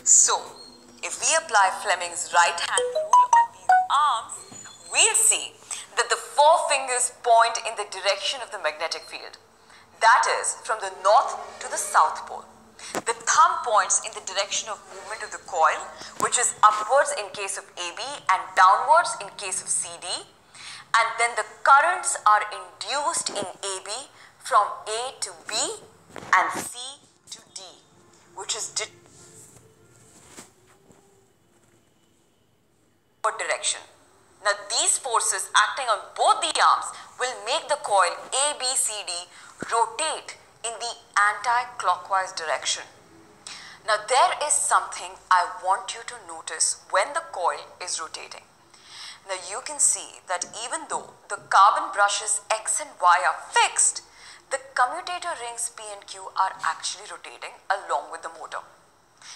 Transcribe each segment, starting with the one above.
So, if we apply Fleming's right-hand rule on these arms, we'll see that the four fingers point in the direction of the magnetic field. That is, from the north to the south pole. The thumb points in the direction of movement of the coil, which is upwards in case of AB and downwards in case of CD. And then the currents are induced in AB from A to B and C to D, which is direction. Now these forces acting on both the arms will make the coil ABCD rotate in the anti-clockwise direction. Now there is something I want you to notice when the coil is rotating. Now you can see that even though the carbon brushes X and Y are fixed, the commutator rings P and Q are actually rotating along with the motor.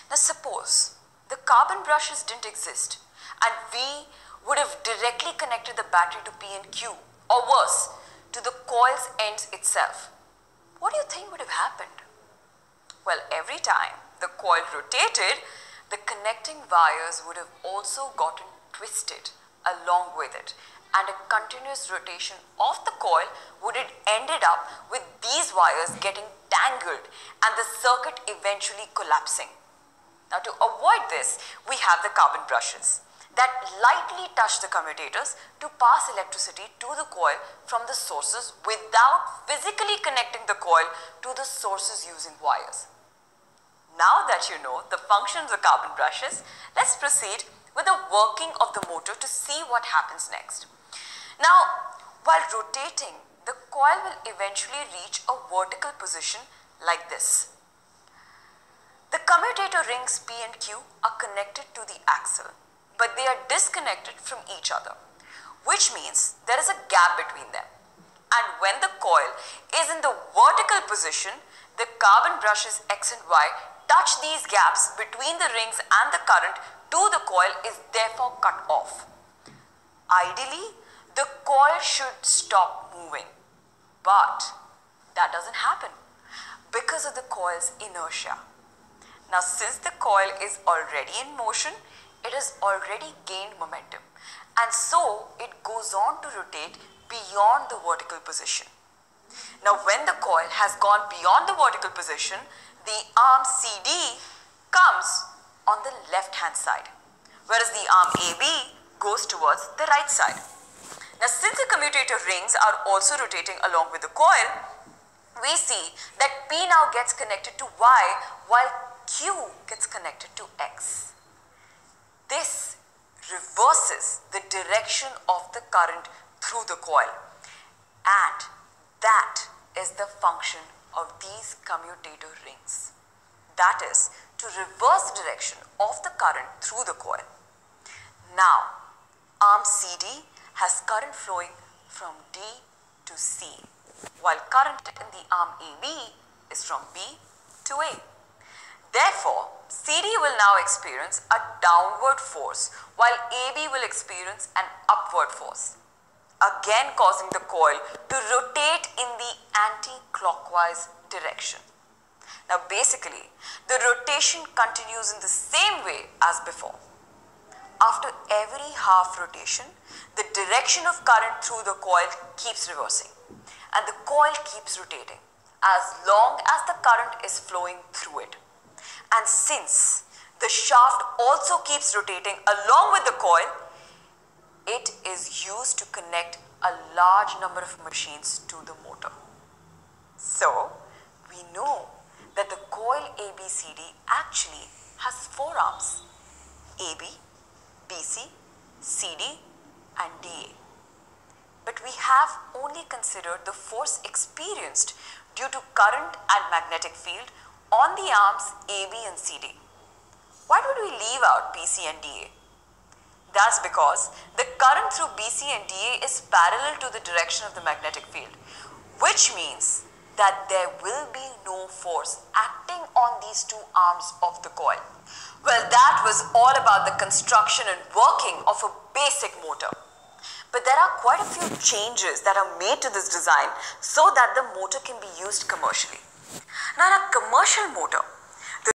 Now suppose the carbon brushes didn't exist and we would have directly connected the battery to P and Q, or worse, to the coil's ends itself. What do you think would have happened? Well, every time the coil rotated, the connecting wires would have also gotten twisted along with it, and a continuous rotation of the coil would have ended up with these wires getting tangled and the circuit eventually collapsing. Now to avoid this, we have the carbon brushes that lightly touch the commutators to pass electricity to the coil from the sources without physically connecting the coil to the sources using wires. Now that you know the function of the carbon brushes, let's proceed with the working of the motor to see what happens next. Now, while rotating, the coil will eventually reach a vertical position like this. The commutator rings P and Q are connected to the axle, but they are disconnected from each other, which means there is a gap between them. And when the coil is in the vertical position, the carbon brushes X and Y touch these gaps between the rings, and the current to the coil is therefore cut off. Ideally, the coil should stop moving, but that doesn't happen because of the coil's inertia. Now, since the coil is already in motion, it has already gained momentum, and so it goes on to rotate beyond the vertical position. Now when the coil has gone beyond the vertical position, the arm CD comes on the left hand side, whereas the arm AB goes towards the right side. Now since the commutator rings are also rotating along with the coil, we see that P now gets connected to Y while Q gets connected to X. This reverses the direction of the current through the coil, and that is the function of these commutator rings. That is to reverse the direction of the current through the coil. Now, arm CD has current flowing from D to C, while current in the arm AB is from B to A. Therefore, CD will now experience a downward force while AB will experience an upward force, again causing the coil to rotate in the anti-clockwise direction. Now basically, the rotation continues in the same way as before. After every half rotation, the direction of current through the coil keeps reversing and the coil keeps rotating as long as the current is flowing through it. And since the shaft also keeps rotating along with the coil, it is used to connect a large number of machines to the motor. So, we know that the coil ABCD actually has four arms: AB, BC, CD and DA. But we have only considered the force experienced due to current and magnetic field on the arms AB and CD. Why would we leave out BC and DA? That's because the current through BC and DA is parallel to the direction of the magnetic field, which means that there will be no force acting on these two arms of the coil. Well, that was all about the construction and working of a basic motor. But there are quite a few changes that are made to this design so that the motor can be used commercially. Now in a commercial motor,